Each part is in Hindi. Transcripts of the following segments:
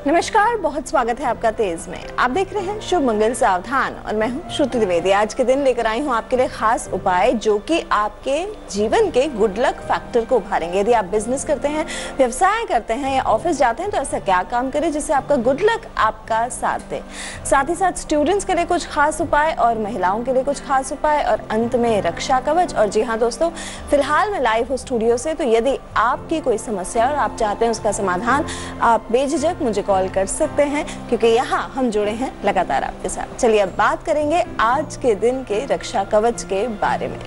नमस्कार, बहुत स्वागत है आपका तेज में। आप देख रहे हैं शुभ मंगल सावधान और मैं हूं श्रुति द्विवेदी। आज के दिन लेकर आई हूं आपके लिए खास उपाय जो कि आपके जीवन के गुड लक फैक्टर को उभारेंगे। यदि आप बिजनेस करते हैं, व्यवसाय करते हैं या ऑफिस जाते हैं तो ऐसा क्या काम करें जिससे आपका गुड लक आपका साथ दे। साथ ही साथ स्टूडेंट्स के लिए कुछ खास उपाय और महिलाओं के लिए कुछ खास उपाय और अंत में रक्षा कवच। और जी हाँ दोस्तों, फिलहाल मैं लाइव हूँ स्टूडियो से, तो यदि आपकी कोई समस्या और आप चाहते हैं उसका समाधान, आप बेझिझक मुझे कॉल कर सकते हैं क्योंकि यहाँ हम जुड़े हैं लगातार आपके साथ। चलिए अब बात करेंगे आज के दिन के रक्षा कवच के बारे में।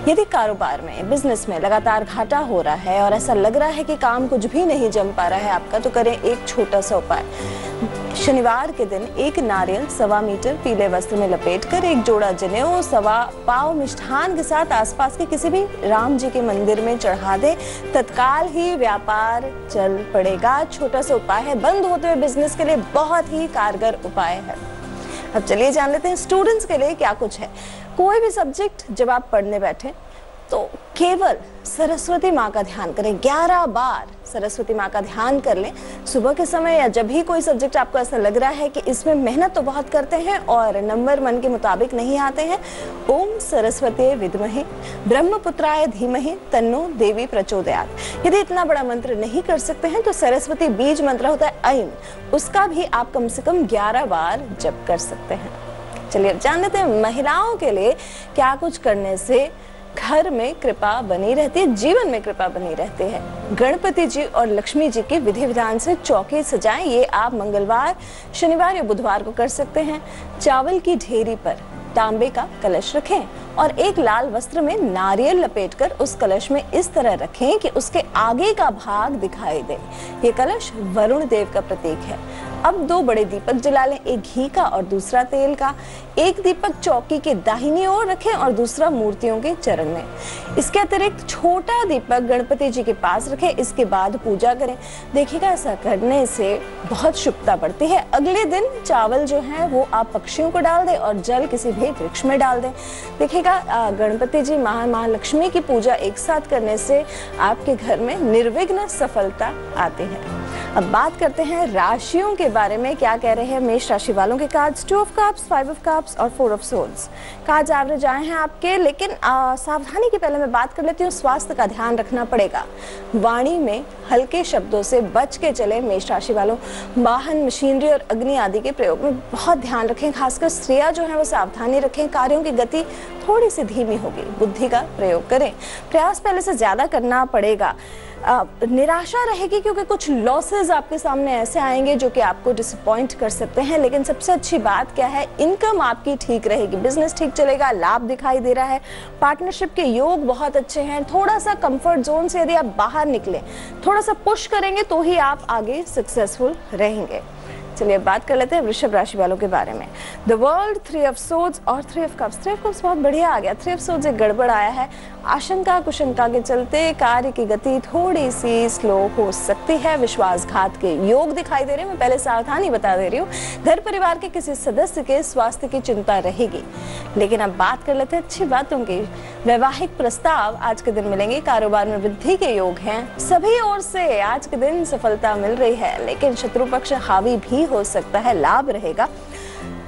यदि कारोबार में, बिजनेस में लगातार घाटा हो रहा है और ऐसा लग रहा है कि काम कुछ भी नहीं जम पा रहा है आपका, तो करें एक छोटा सा उपाय। शनिवार के दिन एक नारियल 1.25 मीटर पीले वस्त्र में लपेटकर, एक जोड़ा जनेऊ 1.25 पाव मिष्ठान के साथ आसपास के किसी भी राम जी के मंदिर में चढ़ा दें। तत्काल ही व्यापार चल पड़ेगा। छोटा सा उपाय है, बंद होते हुए बिजनेस के लिए बहुत ही कारगर उपाय है। अब चलिए जान लेते हैं स्टूडेंट्स के लिए क्या कुछ है। कोई भी सब्जेक्ट जब आप पढ़ने बैठे तो केवल सरस्वती माँ का ध्यान करें। 11 बार सरस्वती माँ का ध्यान कर लें सुबह के समय, या जब भी कोई सब्जेक्ट आपको ऐसा लग रहा है कि इसमें मेहनत तो बहुत करते हैं और नंबर मन के मुताबिक नहीं आते हैं। ओम सरस्वती विद्महे ब्रह्मपुत्राय धीमहि तन्नो देवी प्रचोदयात्। यदि इतना बड़ा मंत्र नहीं कर सकते हैं तो सरस्वती बीज मंत्र होता है ऐं, उसका भी आप कम से कम 11 बार जप कर सकते हैं। चलिए अब जान लेते हैं महिलाओं के लिए क्या कुछ करने से घर में कृपा बनी रहती है, जीवन में कृपा बनी रहती है। गणपति जी और लक्ष्मी जी की विधि विधान से चौकी सजाएं। ये आप मंगलवार, शनिवार या बुधवार को कर सकते हैं। चावल की ढेरी पर तांबे का कलश रखें और एक लाल वस्त्र में नारियल लपेटकर उस कलश में इस तरह रखें कि उसके आगे का भाग दिखाई दे। ये कलश वरुण देव का प्रतीक है। अब 2 बड़े दीपक जला लें, एक घी का और दूसरा तेल का। एक दीपक चौकी के दाहिनी ओर रखें और दूसरा मूर्तियों के चरण में। इसके अतिरिक्त छोटा दीपक गणपति जी के पास रखें। इसके बाद पूजा करें। देखिएगा ऐसा करने से बहुत शुभता बढ़ती है। अगले दिन चावल जो है वो आप पक्षियों को डाल दें और जल किसी भी वृक्ष में डाल दें। देखिएगा गणपति जी, महालक्ष्मी की पूजा एक साथ करने से आपके घर में निर्विघ्न सफलता आती है। अब बात करते हैं राशियों के बारे में। क्या कह रहे हैं मेष राशि वालों के cards. 2 of cups, 5 of cups और 4 ऑफ सोर्ड्स। कार्ड्स एवरेज आए हैं आपके, लेकिन सावधानी की पहले मैं बात कर लेती हूँ। स्वास्थ्य का ध्यान रखना पड़ेगा। वाणी में हल्के शब्दों से बच के चले मेष राशि वालों। वाहन, मशीनरी और अग्नि आदि के प्रयोग में बहुत ध्यान रखें। खासकर स्त्रियां जो है वो सावधानी रखें। कार्यों की गति थोड़ी सी धीमी होगी। बुद्धि का प्रयोग करें। प्रयास पहले से ज्यादा करना पड़ेगा। निराशा रहेगी क्योंकि कुछ लॉसेस आपके सामने ऐसे आएंगे जो कि आपको डिसअपॉइंट कर सकते हैं। लेकिन सबसे अच्छी बात क्या है, इनकम आपकी ठीक रहेगी, बिजनेस ठीक चलेगा, लाभ दिखाई दे रहा है। पार्टनरशिप के योग बहुत अच्छे हैं। थोड़ा सा कंफर्ट जोन से यदि आप बाहर निकले, थोड़ा सा पुश करेंगे तो ही आप आगे सक्सेसफुल रहेंगे। चलिए बात कर लेते हैं वृषभ राशि वालों के बारे में। द वर्ल्ड, 3 ऑफ सोर्ड्स और 3 ऑफ कप्स। 3 ऑफ कप्स बहुत बढ़िया आ गया। 3 ऑफ सोर्ड्स एक गड़बड़ आया है। आशंका कुशंका के चलते कार्य की गति थोड़ी सी स्लो हो सकती है। विश्वासघात के योग दिखाई दे रहे हैं। मैं पहले सावधानी बता दे रही हूँ। घर परिवार के किसी सदस्य के स्वास्थ्य की चिंता रहेगी। लेकिन अब बात कर लेते हैं अच्छी बातों की। वैवाहिक प्रस्ताव आज के दिन मिलेंगे। कारोबार में वृद्धि के योग हैं। सभी ओर से आज के दिन सफलता मिल रही है, लेकिन शत्रु पक्ष हावी भी हो सकता है। लाभ रहेगा।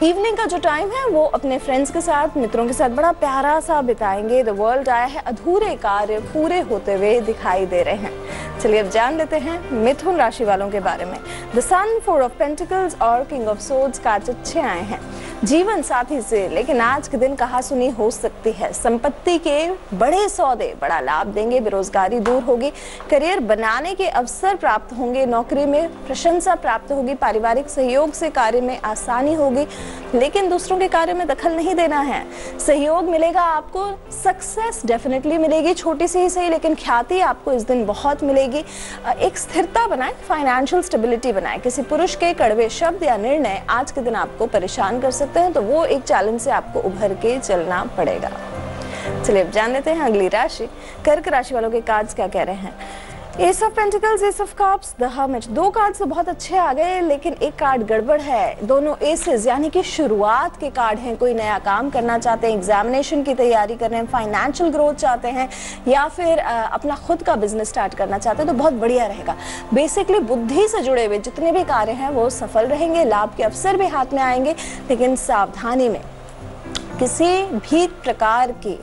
इवनिंग का जो टाइम है वो अपने फ्रेंड्स के साथ, मित्रों के साथ बड़ा प्यारा सा बिताएंगे। द वर्ल्ड आया है। अधूरे कार्य पूरे होते हुए दिखाई दे रहे हैं। चलिए अब जान लेते हैं मिथुन राशि वालों के बारे में। द सन, 4 ऑफ पेंटिकल्स और किंग ऑफ सोर्ड्स कार्ड अच्छे आए हैं। जीवन साथी से लेकिन आज के दिन कहासुनी हो सकती है। संपत्ति के बड़े सौदे बड़ा लाभ देंगे। बेरोजगारी दूर होगी। करियर बनाने के अवसर प्राप्त होंगे। नौकरी में प्रशंसा प्राप्त होगी। पारिवारिक सहयोग से कार्य में आसानी होगी, लेकिन दूसरों के कार्य में दखल नहीं देना है। सहयोग मिलेगा आपको। सक्सेस डेफिनेटली मिलेगी, छोटी सी ही सही, लेकिन ख्याति आपको इस दिन बहुत मिलेगी। एक स्थिरता बनाएं, फाइनेंशियल स्टेबिलिटी बनाएं। किसी पुरुष के कड़वे शब्द या निर्णय आज के दिन आपको परेशान कर सकते हैं, तो वो एक चैलेंज से आपको उभर के चलना पड़ेगा। चलिए अब जान लेते हैं अगली राशि। कर्क राशि वालों के कार्ड्स क्या कह रहे हैं। S of pentacles, S of cups, the hermit. दो कार्ड तो बहुत अच्छे आ गए, लेकिन एक कार्ड गड़बड़ है। दोनों एसेस यानी कि शुरुआत के कार्ड हैं। कोई नया काम करना चाहते हैं, एग्जामिनेशन की तैयारी कर रहे हैं, फाइनेंशियल ग्रोथ चाहते हैं, या फिर अपना खुद का बिजनेस स्टार्ट करना चाहते हैं, तो बहुत बढ़िया रहेगा। बेसिकली बुद्धि से जुड़े हुए जितने भी कार्य हैं वो सफल रहेंगे, लाभ के अवसर भी हाथ में आएंगे, लेकिन सावधानी में, किसी भी प्रकार की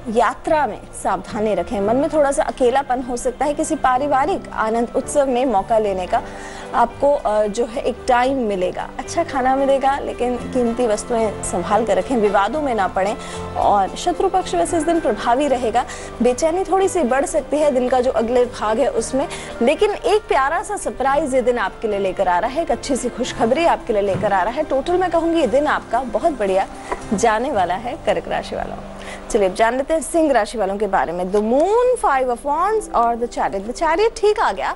यात्रा में सावधानी रखें। मन में थोड़ा सा अकेलापन हो सकता है, किसी पारिवारिक आनंद उत्सव में मौका लेने का आपको जो है एक टाइम मिलेगा। अच्छा खाना मिलेगा, लेकिन कीमती वस्तुएं संभाल कर रखें, विवादों में ना पड़ें। और शत्रु पक्ष वैसे इस दिन प्रभावी रहेगा, बेचैनी थोड़ी सी बढ़ सकती है दिन का जो अगले भाग है उसमें, लेकिन एक प्यारा सा सरप्राइज ये दिन आपके लिए लेकर आ रहा है, एक अच्छी सी खुशखबरी आपके लिए लेकर आ रहा है। टोटल मैं कहूँगी ये दिन आपका बहुत बढ़िया जाने वाला है कर्क राशि वालों। चलिए अब जान लेते हैं सिंह राशि वालों के बारे में। द मून, 5 ऑफ वॉन्ड्स और द चैरियट। द चैरियट ठीक आ गया,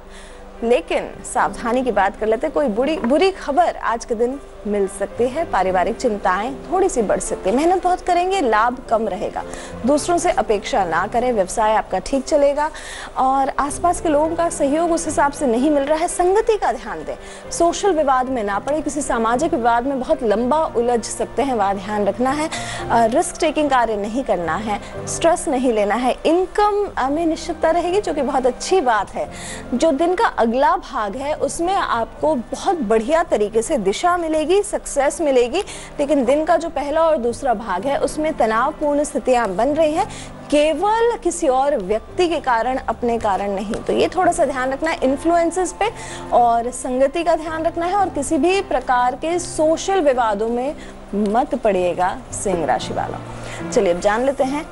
लेकिन सावधानी की बात कर लेते हैं। कोई बुरी खबर आज के दिन मिल सकती है, पारिवारिक चिंताएं थोड़ी सी बढ़ सकती है, मेहनत बहुत करेंगे, लाभ कम रहेगा। दूसरों से अपेक्षा ना करें, व्यवसाय आपका ठीक चलेगा और आसपास के लोगों का सहयोग उस हिसाब से नहीं मिल रहा है। संगति का ध्यान दें, सोशल विवाद में ना पड़े, किसी सामाजिक विवाद में बहुत लंबा उलझ सकते हैं, वह ध्यान रखना है। रिस्क टेकिंग कार्य नहीं करना है, स्ट्रेस नहीं लेना है। इनकम में निश्चितता रहेगी, जो कि बहुत अच्छी बात है। जो दिन का अगला भाग है उसमें आपको बहुत बढ़िया तरीके से दिशा मिलेगी, सक्सेस मिलेगी, लेकिन दिन का जो पहला और दूसरा भाग है उसमें तनावपूर्ण स्थितियां बन रही हैं, केवल किसी और व्यक्ति के कारण, अपने कारण नहीं। तो ये थोड़ा सा ध्यान रखना है इन्फ्लुएंसेस पे, और संगति का ध्यान रखना है, और किसी भी प्रकार के सोशल विवादों में मत पड़िएगा सिंह राशि वालों। चलिए अब जान लेते हैं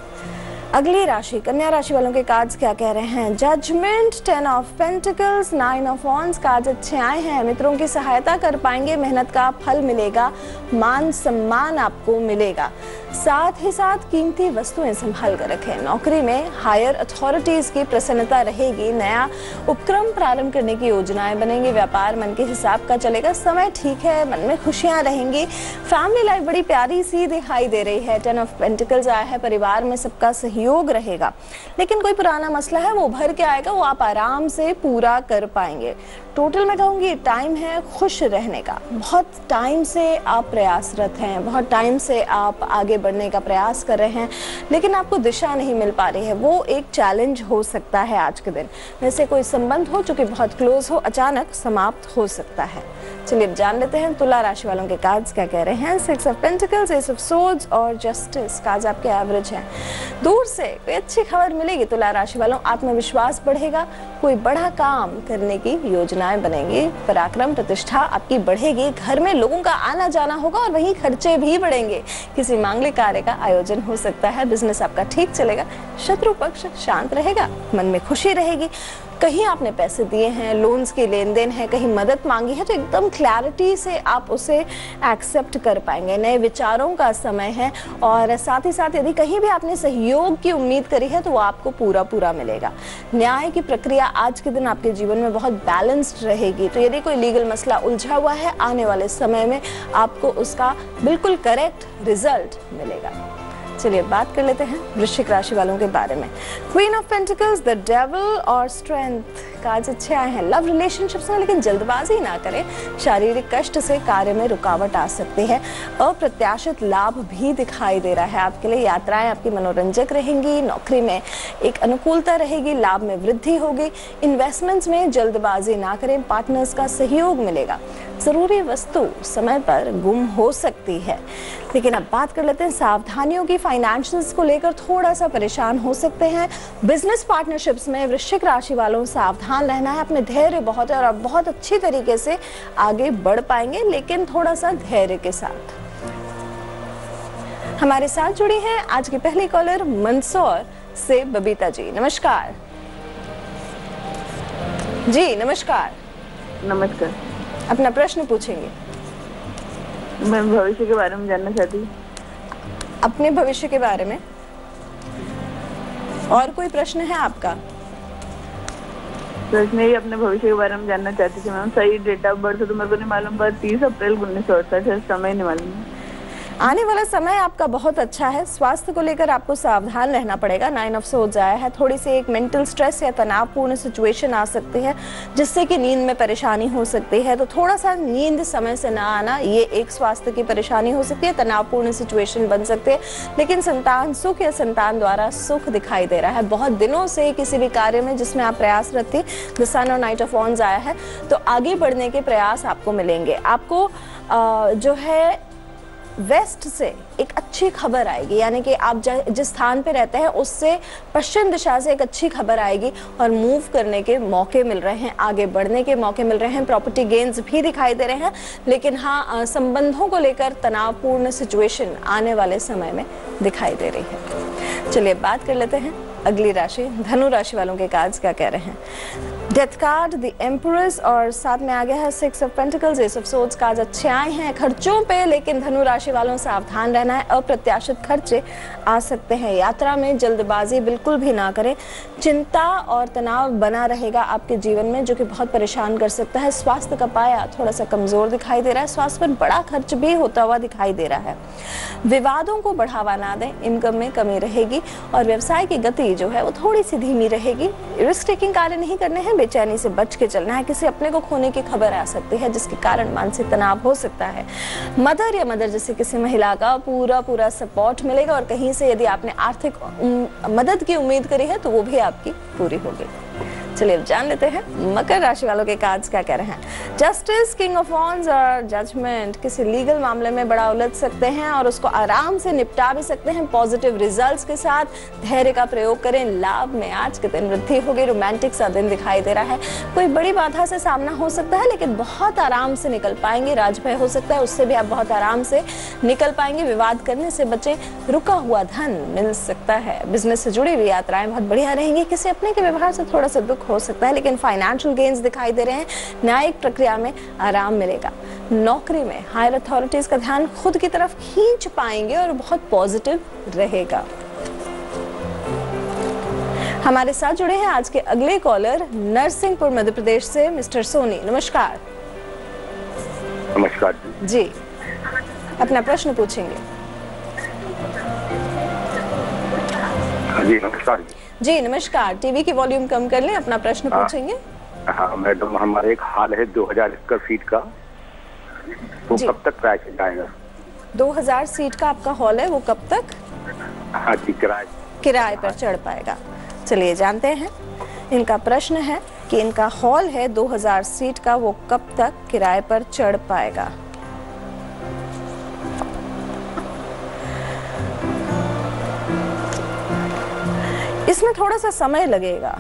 अगली राशि कन्या राशि वालों के कार्ड्स क्या कह रहे हैं। Judgement, 10 of pentacles, 9 of wands. Cards अच्छे आए हैं, मित्रों की सहायता कर पाएंगे, मेहनत का फल मिलेगा, मान सम्मान आपको मिलेगा। साथ ही साथ कीमती वस्तुएं संभाल कर रखें। नौकरी में हायर अथॉरिटीज की प्रसन्नता रहेगी, नया उपक्रम प्रारंभ करने की योजनाएं बनेंगी, व्यापार मन के हिसाब का चलेगा, समय ठीक है, मन में खुशियां रहेंगी। फैमिली लाइफ बड़ी प्यारी सी दिखाई दे रही है। 10 ऑफ पेंटिकल्स आया है, परिवार में सबका सहयोग रहेगा, लेकिन कोई पुराना मसला है वो उभर के आएगा, वो आप आराम से पूरा कर पाएंगे। टोटल मैं कहूँगी टाइम है खुश रहने का। बहुत टाइम से आप प्रयासरत हैं, बहुत टाइम से आप आगे बढ़ने का प्रयास कर रहे हैं, लेकिन आपको दिशा नहीं मिल पा रही है। वो एक चैलेंज हो सकता है आज के दिन। वैसे कोई संबंध हो जो कि बहुत क्लोज हो, अचानक समाप्त हो सकता है। चलिए अब जान लेते हैं तुला राशि वालों के कार्ड्स क्या कह रहे हैं। 6 of pentacles, S of swords और जस्टिस। कार्ड्स आपके एवरेज हैं। दूर से कोई अच्छी खबर मिलेगी तुला राशि वालों, आत्मविश्वास बढ़ेगा, कोई बड़ा काम करने की योजनाएं बनेंगी, पराक्रम प्रतिष्ठा आपकी बढ़ेगी, घर में लोगों का आना जाना होगा और वहीं खर्चे भी बढ़ेंगे। किसी मांगलिक कार्य का आयोजन हो सकता है, बिजनेस आपका ठीक चलेगा, शत्रु पक्ष शांत रहेगा, मन में खुशी रहेगी। कहीं आपने पैसे दिए हैं, लोन्स के लेन देन है, कहीं मदद मांगी है, तो एकदम क्लैरिटी से आप उसे एक्सेप्ट कर पाएंगे। नए विचारों का समय है, और साथ ही साथ यदि कहीं भी आपने सहयोग की उम्मीद करी है तो वो आपको पूरा मिलेगा। न्याय की प्रक्रिया आज के दिन आपके जीवन में बहुत बैलेंस्ड रहेगी। तो यदि कोई लीगल मसला उलझा हुआ है, आने वाले समय में आपको उसका बिल्कुल करेक्ट रिजल्ट मिलेगा। चलिए बात कर लेते हैं वृश्चिक राशि वालों के बारे में। Queen of pentacles, the devil और स्ट्रेंथ। कार्ड्स अच्छे आए हैं। लव रिलेशनशिप्स में लेकिन जल्दबाजी ना करें, शारीरिक कष्ट से कार्य में रुकावट आ सकती है। अप्रत्याशित लाभ भी दिखाई दे रहा है आपके लिए। यात्राएं आपकी मनोरंजक रहेंगी, नौकरी में एक अनुकूलता रहेगी, लाभ में वृद्धि होगी। इन्वेस्टमेंट्स में जल्दबाजी ना करें, पार्टनर्स का सहयोग मिलेगा। जरूरी वस्तु समय पर गुम हो सकती है। लेकिन अब बात कर लेते हैं सावधानियों की। फाइनेंशियल्स को लेकर थोड़ा सा परेशान हो सकते हैं। बिजनेस पार्टनरशिप्स में वृश्चिक राशि वालों सावधान रहना है। अपने धैर्य बहुत है और आप बहुत अच्छी तरीके से आगे बढ़ पाएंगे, लेकिन थोड़ा सा धैर्य के साथ। हमारे साथ जुड़ी हैं आज की पहली कॉलर मंदसौर से बबीता जी। नमस्कार जी। नमस्कार। नमस्कार। अपना प्रश्न पूछेंगे। मैं भविष्य के बारे में जानना चाहती हूँ। अपने भविष्य के बारे में और कोई प्रश्न है आपका? प्रश्न ही अपने भविष्य के बारे में जानना चाहती थी मैम। सही डेट ऑफ बर्थ तो मेरे को नहीं मालूम, पर 30 अप्रैल 1968 है, समय नहीं मालूम। आने वाला समय आपका बहुत अच्छा है। स्वास्थ्य को लेकर आपको सावधान रहना पड़ेगा। 9 ऑफ सोर्ड्स आया है। थोड़ी सी एक मेंटल स्ट्रेस या तनावपूर्ण सिचुएशन आ सकती है जिससे कि नींद में परेशानी हो सकती है। तो थोड़ा सा नींद समय से ना आना, ये एक स्वास्थ्य की परेशानी हो सकती है, तनावपूर्ण सिचुएशन बन सकती है। लेकिन संतान सुख या संतान द्वारा सुख दिखाई दे रहा है। बहुत दिनों से किसी भी कार्य में जिसमें आप प्रयासरत थी, द सन और नाइट ऑफ वॉन्ड्स आया है, तो आगे बढ़ने के प्रयास आपको मिलेंगे। आपको जो है वेस्ट से एक अच्छी खबर आएगी, यानी कि आप जिस स्थान पे रहते हैं उससे पश्चिम दिशा से एक अच्छी खबर आएगी और मूव करने के मौके मिल रहे हैं, आगे बढ़ने के मौके मिल रहे हैं। प्रॉपर्टी गेन्स भी दिखाई दे रहे हैं। लेकिन हाँ, संबंधों को लेकर तनावपूर्ण सिचुएशन आने वाले समय में दिखाई दे रही है। चलिए बात कर लेते हैं अगली राशि, धनु राशि वालों के कार्ड्स क्या कह रहे हैं। डेथ कार्ड, द एम्प्रेस और साथ में आ गया है 6 of pentacles, S of swords. Card अच्छे आए हैं खर्चों पे, लेकिन धनु राशि वालों सावधान रहना है। अप्रत्याशित खर्चे आ सकते हैं। यात्रा में जल्दबाजी बिल्कुल भी ना करें। चिंता और तनाव बना रहेगा आपके जीवन में, जो कि बहुत परेशान कर सकता है। स्वास्थ्य का पाया थोड़ा सा कमजोर दिखाई दे रहा है। स्वास्थ्य पर बड़ा खर्च भी होता हुआ दिखाई दे रहा है। विवादों को बढ़ावा ना दें, इनकम में कमी रहेगी और व्यवसाय की गति जो है वो थोड़ी सी धीमी रहेगी। रिस्क टेकिंग कार्य नहीं करने हैं, बेचैनी से बच के चलना है। किसी अपने को खोने की खबर आ सकती है जिसके कारण मानसिक तनाव हो सकता है। मदर या मदर जैसे किसी महिला का पूरा सपोर्ट मिलेगा और कहीं से यदि आपने आर्थिक मदद की उम्मीद करी है तो वो भी आपकी पूरी होगी। चलिए अब जान लेते हैं मकर राशि वालों के कार्ड्स क्या कह रहे हैं। जस्टिस, किंग ऑफ वॉन्ड्स और जजमेंट। किसी लीगल मामले में बड़ा उलझ सकते हैं और उसको आराम से निपटा भी सकते हैं। पॉजिटिव रिजल्ट्स के साथ धैर्य का प्रयोग करें। लाभ में आज के दिन वृद्धि होगी। रोमांटिक सा दिन दिखाई दे रहा है। कोई बड़ी बाधा से सामना हो सकता है लेकिन बहुत आराम से निकल पाएंगे। राजभय हो सकता है, उससे भी आप बहुत आराम से निकल पाएंगे। विवाद करने से बचें। रुका हुआ धन मिल सकता है। बिजनेस से जुड़ी हुई यात्राएं बहुत बढ़िया रहेंगी। किसी अपने के व्यवहार से थोड़ा सा दुख हो सकता है लेकिन फाइनेंशियल गेन्स दिखाई दे रहे हैं। न्यायिक प्रक्रिया में आराम मिलेगा। नौकरी में हायर अथॉरिटीज का ध्यान खुद की तरफ खींच पाएंगे और बहुत पॉजिटिव रहेगा। हमारे साथ जुड़े हैं आज के अगले कॉलर नरसिंहपुर मध्य प्रदेश से मिस्टर सोनी। नमस्कार। नमस्कार जी, अपना प्रश्न पूछेंगे। जी नमस्कार जी नमस्कार। टीवी की वॉल्यूम कम कर लें, अपना प्रश्न पूछेंगे। हाँ मैडम, हमारा एक हाल है 2000 स्क्वायर फीट का, वो कब तक किराए पे जाएगा? 2000 सीट का आपका हॉल है, वो कब तक? हाँ जी, किराए पर चढ़ पाएगा। चलिए जानते हैं। इनका प्रश्न है कि इनका हॉल है 2000 सीट का, वो कब तक किराए पर चढ़ पाएगा। इसमें थोड़ा सा समय लगेगा।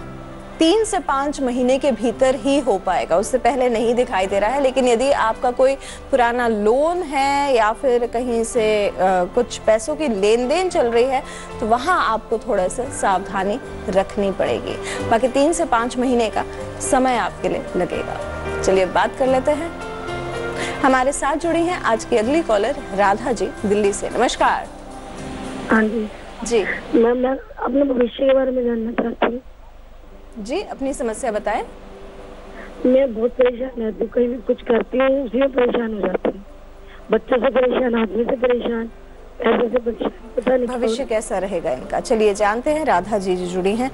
3 से 5 महीने के भीतर ही हो पाएगा, उससे पहले नहीं दिखाई दे रहा है। लेकिन यदि आपका कोई पुराना लोन है या फिर कहीं से कुछ पैसों की लेन देन चल रही है तो वहां आपको थोड़ा सा सावधानी रखनी पड़ेगी। बाकी 3 से 5 महीने का समय आपके लिए लगेगा। चलिए बात कर लेते हैं। हमारे साथ जुड़ी हैं आज की अगली कॉलर राधा जी दिल्ली से। नमस्कार। हाँ जी जी मैम, मैं अपने भविष्य के बारे में जानना चाहती हूँ। जी, अपनी समस्या बताएं। मैं बहुत परेशान रहती हूँ, कहीं भी कुछ करती हूँ उसी में परेशान हो जाती हूँ। बच्चों से परेशान, आदमी से परेशान, ऐसे से परेशान, पता नहीं भविष्य कैसा रहेगा इनका। चलिए जानते हैं। राधा जी जुड़ी हैं।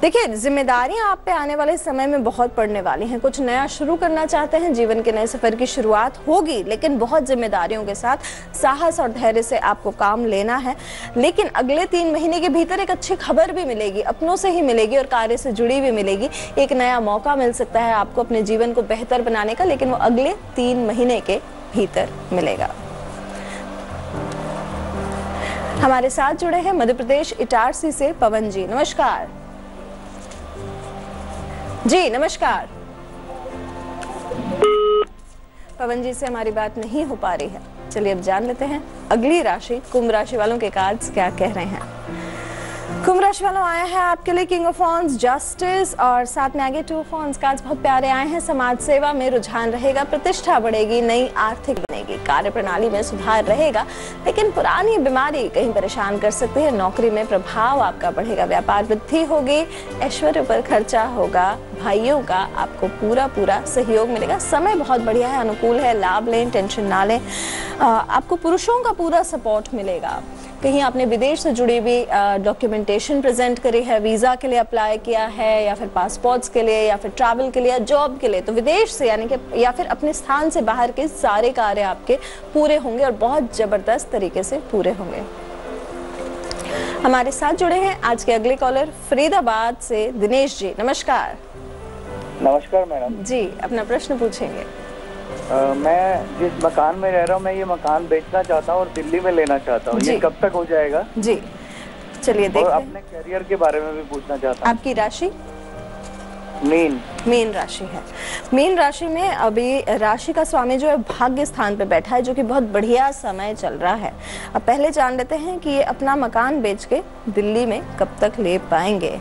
देखिए, जिम्मेदारियां आप पे आने वाले समय में बहुत पड़ने वाली हैं। कुछ नया शुरू करना चाहते हैं, जीवन के नए सफर की शुरुआत होगी, लेकिन बहुत जिम्मेदारियों के साथ साहस और धैर्य से आपको काम लेना है। लेकिन अगले 3 महीने के भीतर एक अच्छी खबर भी मिलेगी, अपनों से ही मिलेगी और कार्य से जुड़ी भी मिलेगी। एक नया मौका मिल सकता है आपको अपने जीवन को बेहतर बनाने का, लेकिन वो अगले 3 महीने के भीतर मिलेगा। हमारे साथ जुड़े हैं मध्य प्रदेश इटारसी से पवन जी। नमस्कार। जी नमस्कार। पवन जी से हमारी बात नहीं हो पा रही है। चलिए अब जान लेते हैं अगली राशि कुंभ राशि वालों के कार्ड्स क्या कह रहे हैं। कुंभ राशि वालों आया है आपके लिए किंग ऑफ वॉन्ड्स, जस्टिस और साथ में आगे 2 ऑफ वॉन्ड्स। कार्ड्स बहुत प्यारे आए हैं। समाज सेवा में रुझान रहेगा, प्रतिष्ठा बढ़ेगी, नई आर्थिक बनेगी, कार्य प्रणाली में सुधार रहेगा, लेकिन पुरानी बीमारी कहीं परेशान कर सकती है। नौकरी में प्रभाव आपका बढ़ेगा, व्यापार वृद्धि होगी, ऐश्वर्य पर खर्चा होगा, भाइयों का आपको पूरा सहयोग मिलेगा। समय बहुत बढ़िया है, अनुकूल है, लाभ लें, टेंशन ना लें। आपको पुरुषों का पूरा सपोर्ट मिलेगा। कहीं आपने विदेश से जुड़ी हुई डॉक्यूमेंटेशन प्रेजेंट करी है, वीज़ा के लिए अप्लाई किया है, या फिर पासपोर्ट्स के लिए, या फिर ट्रैवल के लिए, जॉब के लिए, तो विदेश से यानी कि या फिर अपने स्थान से बाहर के सारे कार्य आपके पूरे होंगे और बहुत ज़बरदस्त तरीके से पूरे होंगे। हमारे साथ जुड़े हैं आज के अगले कॉलर फरीदाबाद से दिनेश जी। नमस्कार। नमस्कार मैडम जी, अपना प्रश्न पूछेंगे। मैं जिस मकान में रह रहा हूँ, मैं ये मकान बेचना चाहता हूँ और दिल्ली में लेना चाहता हूँ। ये कब तक हो जाएगा? जी, चलिए देखते हैं। और अपने करियर के बारे में भी पूछना चाहता हूँ। आपकी राशि? मीन राशि है। मीन राशि में अभी राशि का स्वामी जो है भाग्य स्थान पे बैठा है, जो कि बहुत बढ़िया समय चल रहा है। अब पहले जान लेते हैं कि ये अपना मकान बेच के दिल्ली में कब तक ले पाएंगे।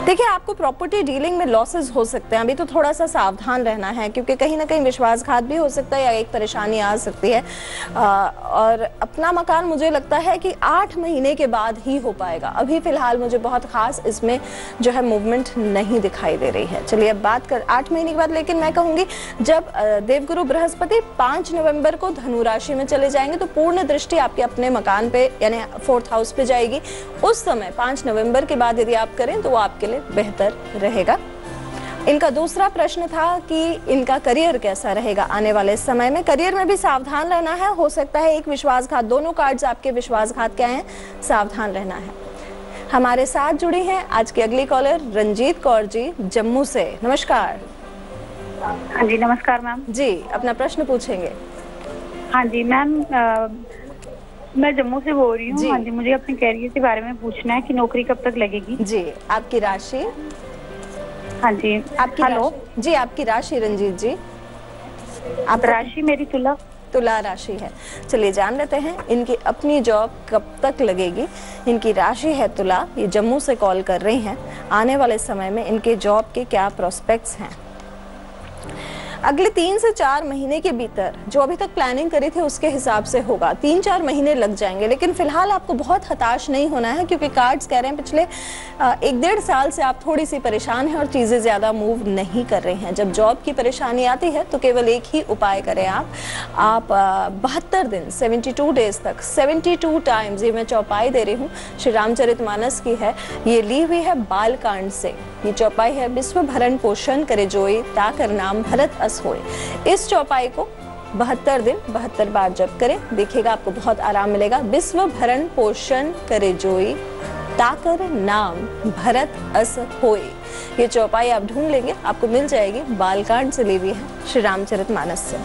देखिए, आपको प्रॉपर्टी डीलिंग में लॉसेस हो सकते हैं, अभी तो थोड़ा सा सावधान रहना है, क्योंकि कहीं ना कहीं विश्वासघात भी हो सकता है या एक परेशानी आ सकती है। और अपना मकान मुझे लगता है कि 8 महीने के बाद ही हो पाएगा। अभी फिलहाल मुझे बहुत खास इसमें जो है मूवमेंट नहीं दिखाई दे रही है। चलिए अब बात कर 8 महीने के बाद, लेकिन मैं कहूँगी जब देवगुरु बृहस्पति 5 नवंबर को धनु राशि में चले जाएंगे तो पूर्ण दृष्टि आपके अपने मकान पे यानी 4th हाउस पे जाएगी। उस समय 5 नवंबर के बाद यदि आप करें तो वो आपके लिए बेहतर रहेगा। इनका दूसरा प्रश्न था कि इनका करियर कैसा रहेगा आने वाले समय में। करियर में भी सावधान रहना है, हो सकता है एक विश्वासघात, दोनों कार्ड्स आपके विश्वासघात क्या हैं, सावधान रहना है। हमारे साथ जुड़ी हैं आज की अगली कॉलर रंजीत कौर जी जम्मू से। नमस्कार। हाँ जी, नमस्कार मैम जी, अपना प्रश्न पूछेंगे। हाँ जी मैम, मैं जम्मू से बोल रही हूँ। हाँ जी, मुझे अपने कैरियर के बारे में पूछना है कि नौकरी कब तक लगेगी। जी, आपकी राशि? हाँ जी, आपकी हेलो जी, आपकी राशि रंजीत जी? आप राशि मेरी तुला राशि है। चलिए जान लेते हैं इनकी अपनी जॉब कब तक लगेगी। इनकी राशि है तुला, ये जम्मू से कॉल कर रही हैं। आने वाले समय में इनके जॉब के क्या प्रोस्पेक्ट्स हैं। अगले 3 से 4 महीने के भीतर जो अभी तक प्लानिंग करी थी उसके हिसाब से होगा। 3-4 महीने लग जाएंगे, लेकिन फिलहाल आपको बहुत हताश नहीं होना है, क्योंकि कार्ड्स कह रहे हैं पिछले 1-1.5 साल से आप थोड़ी सी परेशान हैं और चीज़ें ज़्यादा मूव नहीं कर रही हैं। जब जॉब की परेशानी आती है तो केवल एक ही उपाय करें आप 72 दिन 72 डेज तक 72 टाइम्स, ये मैं चौपाई दे रही हूँ, श्री रामचरितमानस की है, ये ली हुई है बालकांड से। ये चौपाई है विश्व भरण पोषण करे जोई ताकर नाम भरत अस होए। इस चौपाई को 72 दिन 72 बार जप करें, देखिएगा आपको बहुत आराम मिलेगा। विश्व भरण पोषण करे जोई ताकर नाम भरत अस होए, ये चौपाई आप ढूंढ लेंगे, आपको मिल जाएगी, बालकांड से ली हुई है श्री रामचरितमानस से।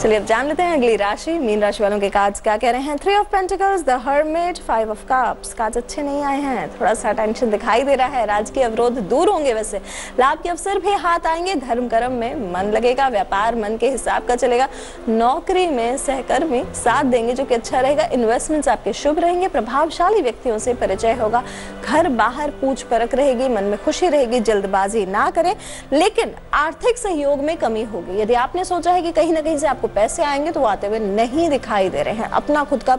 चलिए अब जान लेते हैं अगली राशि। मीन राशि वालों के कार्ड्स क्या कह रहे हैं। 3 of pentacles, the hermit, 5 of cups. Cards अच्छे नहीं आए हैं, थोड़ा सा टेंशन दिखाई दे रहा है। राजकीय अवरोध दूर होंगे, वैसे लाभ के अवसर भी हाथ आएंगे। धर्म कर्म में मन लगेगा, व्यापार मन के हिसाब का चलेगा। नौकरी में सहकर्मी साथ देंगे जो कि अच्छा रहेगा। इन्वेस्टमेंट्स आपके शुभ रहेंगे। प्रभावशाली व्यक्तियों से परिचय होगा। घर बाहर पूछ परख रहेगी, मन में खुशी रहेगी। जल्दबाजी ना करें, लेकिन आर्थिक सहयोग में कमी होगी। यदि आपने सोचा है कि कहीं ना कहीं से आपको पैसे आएंगे तो वो आते हुए नहीं दिखाई दे रहे हैं। अपना खुद का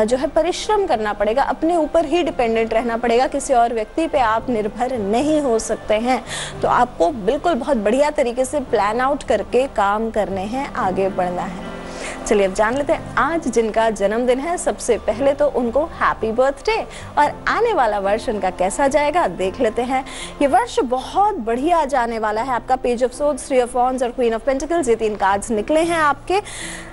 जो है परिश्रम करना पड़ेगा, अपने ऊपर ही डिपेंडेंट रहना पड़ेगा, किसी और व्यक्ति पे आप निर्भर नहीं हो सकते हैं। तो आपको बिल्कुल बहुत बढ़िया तरीके से प्लान आउट करके काम करने हैं, आगे बढ़ना है। चलिए अब जान लेते हैं आज जिनका जन्मदिन है। सबसे पहले तो उनको हैप्पी बर्थडे, और आने वाला वर्ष उनका कैसा जाएगा देख लेते हैं। ये वर्ष बहुत बढ़िया जाने वाला है। आपका page of swords, 3 of wands और क्वीन ऑफ पेंटिकल्स, ये 3 कार्ड्स निकले हैं आपके।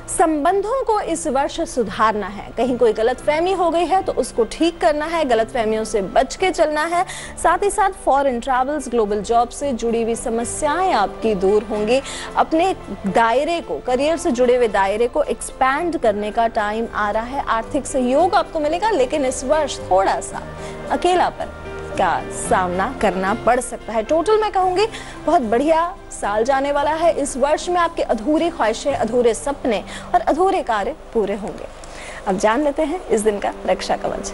संबंधों को इस वर्ष सुधारना है। कहीं कोई गलतफहमी हो गई है तो उसको ठीक करना है, गलतफहमियों से बच के चलना है। साथ ही साथ फॉरेन ट्रैवल्स, ग्लोबल जॉब से जुड़ी हुई समस्याएं आपकी दूर होंगी। अपने दायरे को, करियर से जुड़े हुए दायरे को एक्सपैंड करने का टाइम आ रहा है। आर्थिक सहयोग आपको मिलेगा, लेकिन इस वर्ष थोड़ा सा अकेलापन का सामना करना पड़ सकता है। टोटल मैं कहूंगी बहुत बढ़िया साल जाने वाला है। इस वर्ष में आपके अधूरी ख्वाहिशें, अधूरे सपने और अधूरे कार्य पूरे होंगे। अब जान लेते हैं इस दिन का रक्षा कवच।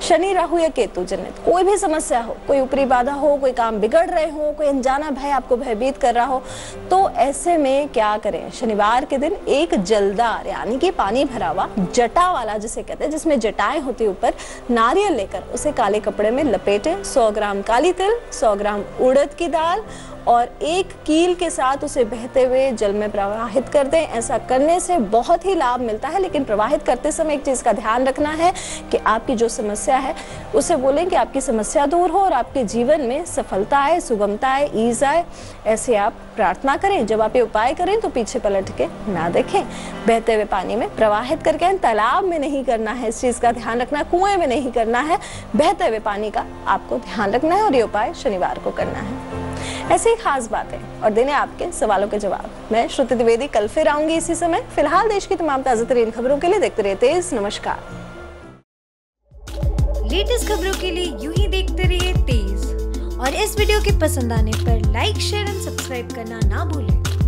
शनि, राहु या केतु जनित कोई भी समस्या हो, कोई ऊपरी बाधा हो, कोई काम बिगड़ रहे हो, कोई अनजाना भय आपको भयभीत कर रहा हो, तो ऐसे में क्या करें? शनिवार के दिन एक जलदार यानी कि पानी भरा हुआ जटा वाला जिसे कहते हैं, जिसमें जटाएं होती ऊपर, नारियल लेकर उसे काले कपड़े में लपेटें। 100 ग्राम काली तिल, 100 ग्राम उड़द की दाल और एक कील के साथ उसे बहते हुए जल में प्रवाहित कर दें। ऐसा करने से बहुत ही लाभ मिलता है, लेकिन प्रवाहित करते समय एक चीज का ध्यान रखना है कि आपकी जो समस्या है उसे बोलें कि आपकी समस्या दूर हो और आपके जीवन में सफलता आए, सुगमता आए, ईज आए, ऐसे आप प्रार्थना करें। जब आप ये उपाय करें तो पीछे पलट के ना देखें। बहते हुए पानी में प्रवाहित करके, तालाब में नहीं करना है, इस चीज का ध्यान रखना है, कुएं में नहीं करना है, बहते हुए पानी का आपको ध्यान रखना है और ये उपाय शनिवार को करना है। ऐसी ही खास बातें और देने आपके सवालों के जवाब मैं श्रुति द्विवेदी कल फिर आऊंगी इसी समय। फिलहाल देश की तमाम ताजा तरीन खबरों के लिए देखते रहिए तेज। नमस्कार। लेटेस्ट खबरों के लिए यूं ही देखते रहिए तेज और इस वीडियो के पसंद आने पर लाइक, शेयर एंड सब्सक्राइब करना ना भूलें।